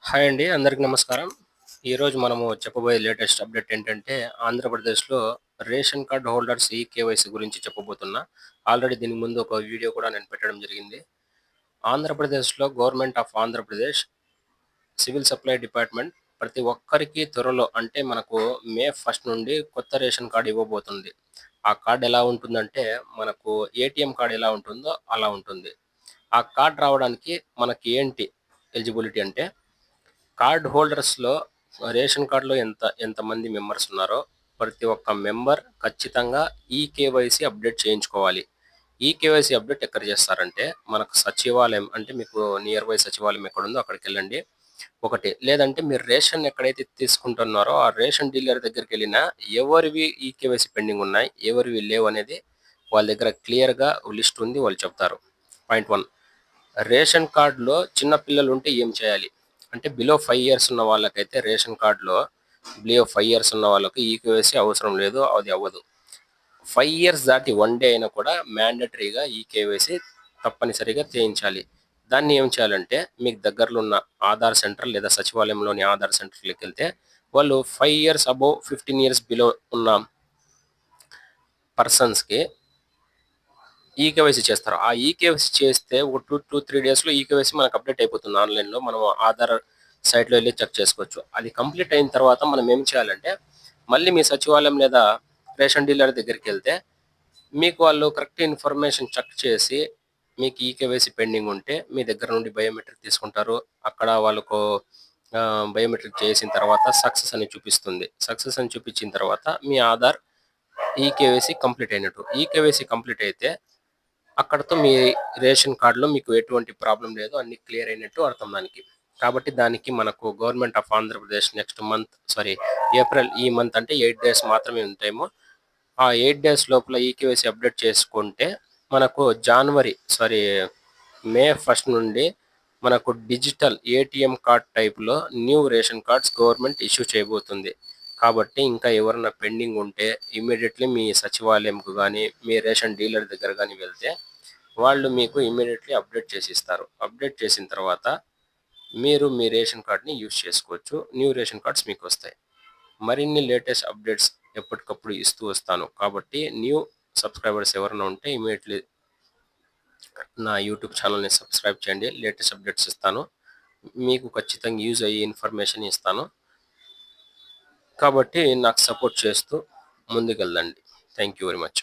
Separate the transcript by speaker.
Speaker 1: Hi అండి. అందరికి నమస్కారం. ఈరోజు మనము చెప్పబోయే లేటెస్ట్ అప్డేట్ ఏంటంటే, ఆంధ్రప్రదేశ్‌లో రేషన్ కార్డ్ హోల్డర్స్ ఈకేవైసీ గురించి చెప్పబోతున్నా. ఆల్రెడీ దీనికి ముందు ఒక వీడియో కూడా నేను పెట్టడం జరిగింది. ఆంధ్రప్రదేశ్‌లో government of Andhra Pradesh civil supply department ప్రతి ఒక్కరికి త్వరలో అంటే మనకు మే 1 నుండి కొత్త రేషన్ కార్డ్ ఇవ్వబోతుంది. ఆ కార్డ్ ఎలా ఉంటుందంటే, మనకు ఏటీఎం కార్డ్ ఎలా ఉంటుందో అలా ఉంటుంది. ఆ కార్డ్ రావడానికి మనకి ఏంటి ఎలిజిబిలిటీ అంటే కార్డ్ హోల్డర్స్‌లో రేషన్ కార్డ్‌లో ఎంతమంది మెంబర్స్ ఉన్నారో, ప్రతి ఒక్క మెంబర్ ఖచ్చితంగా ఈకేవైసీ అప్డేట్ చేయించుకోవాలి. ఈకేవైసీ అప్డేట్ ఎక్కడ చేస్తారంటే, మనకు సచివాలయం అంటే మీకు నియర్ బై సచివాలయం ఎక్కడుందో అక్కడికెళ్ళండి. ఒకటి లేదంటే మీరు రేషన్ ఎక్కడైతే తీసుకుంటున్నారో, ఆ రేషన్ డీలర్ దగ్గరికెళ్ళినా ఎవరివి ఈకేవైసీ పెండింగ్ ఉన్నాయి, ఎవరివి లేవనేది వాళ్ళ దగ్గర క్లియర్‌గా లిస్ట్ ఉంది. వాళ్ళు చెప్తారు. పాయింట్ 1 రేషన్ కార్డ్‌లో చిన్న పిల్లలుంటే ఏం చేయాలి? అంటే బిలో 5 ఇయర్స్ ఉన్న వాళ్ళకైతే రేషన్ కార్డ్‌లో బిలో 5 ఇయర్స్ ఉన్న వాళ్ళకి ఈకేవైసీ అవసరం లేదు. అది అవ్వదు. 5 ఇయర్స్ దాటి 1 డే అయినా కూడా మ్యాండేటరీగా ఈకేవైసీ తప్పనిసరిగా చేయించాలి. దాన్ని ఏం చేయాలంటే మీకు దగ్గరలో ఉన్న ఆధార్ సెంటర్ లేదా సచివాలయంలోని ఆధార్ సెంటర్‌లోకెళ్తే వాళ్ళు 5 ఇయర్స్ అబోవ్ 15 ఇయర్స్ బిలో ఉన్న పర్సన్స్‌కి ఈకేవైసీ చేస్తారు. ఆ ఈకేవైసీ చేస్తే ఒక 3 డేస్‌లో ఈకేవైసీ మనకు అప్డేట్ అయిపోతుంది ఆన్‌లైన్‌లో. మనం ఆధార్ సైట్‌లో ఎళ్లి చెక్ చేసుకోవచ్చు. అది కంప్లీట్ అయిన తర్వాత మనం ఏం చేయాలంటే, మళ్ళీ మీ సచివాలయం లేదా రేషన్ డీలర్ దగ్గరికెళ్తే, మీకు వాళ్ళు కరెక్ట్ ఇన్ఫర్మేషన్ చెక్ చేసి, మీకు ఈకేవైసీ పెండింగ్ ఉంటే, మీ దగ్గర నుండి బయోమెట్రిక్ తీసుకుంటారు. అక్కడ వాళ్ళకు బయోమెట్రిక్ చేసిన తర్వాత సక్సెస్ అని చూపిస్తుంది. సక్సెస్ అని చూపించిన తర్వాత మీ ఆధార్ ఈకేవైసీ కంప్లీట్ అయినట్టు. ఈకేవైసీ కంప్లీట్ అయితే అక్కడితో మీ రేషన్ కార్డ్‌లో మీకు ఎటువంటి ప్రాబ్లమ్ లేదు. అన్నీ క్లియర్ అయినట్టు అర్థం దానికి. కాబట్టి దానికి మనకు government of Andhra Pradesh next month April ఈ మంత్ అంటే 8 డేస్ మాత్రమే ఉంది టైము. ఆ 8 డేస్ లోపల ఈకేవైసీ అప్డేట్ చేసుకుంటే మనకు మే 1 నుండి మనకు డిజిటల్ ఏటీఎం కార్డ్ టైప్‌లో new ration cards government issue చేయబోతుంది. కాబట్టి ఇంకా ఎవరైనా పెండింగ్ ఉంటే ఇమ్మీడియేట్‌లీ మీ సచివాలయంకు గాని, మీ రేషన్ డీలర్ దగ్గర గాని వెళ్తే వాళ్ళు మీకు ఇమ్మీడియేట్‌లీ అప్డేట్ చేసిస్తారు. అప్డేట్ చేసిన తర్వాత మీరు మీ రేషన్ కార్డ్‌ని యూజ్ చేసుకోవచ్చు. న్యూ రేషన్ కార్డ్స్ మీకొస్తాయి. మరిన్ని లేటెస్ట్ అప్డేట్స్ ఎప్పటికప్పుడు ఇస్తూ వస్తాను. కాబట్టి న్యూ సబ్‌స్క్రైబర్స్ ఎవరైనా ఉంటే ఇమ్మీడియేట్‌లీ నా యూట్యూబ్ ఛానెల్‌ని సబ్స్క్రైబ్ చేయండి. లేటెస్ట్ అప్డేట్స్ ఇస్తాను. మీకు ఖచ్చితంగా యూజ్ అయ్యే ఇన్ఫర్మేషన్ ఇస్తాను. కాబట్టి నాకు సపోర్ట్ చేస్తూ ముందుకెళ్ళండి. Thank you very much.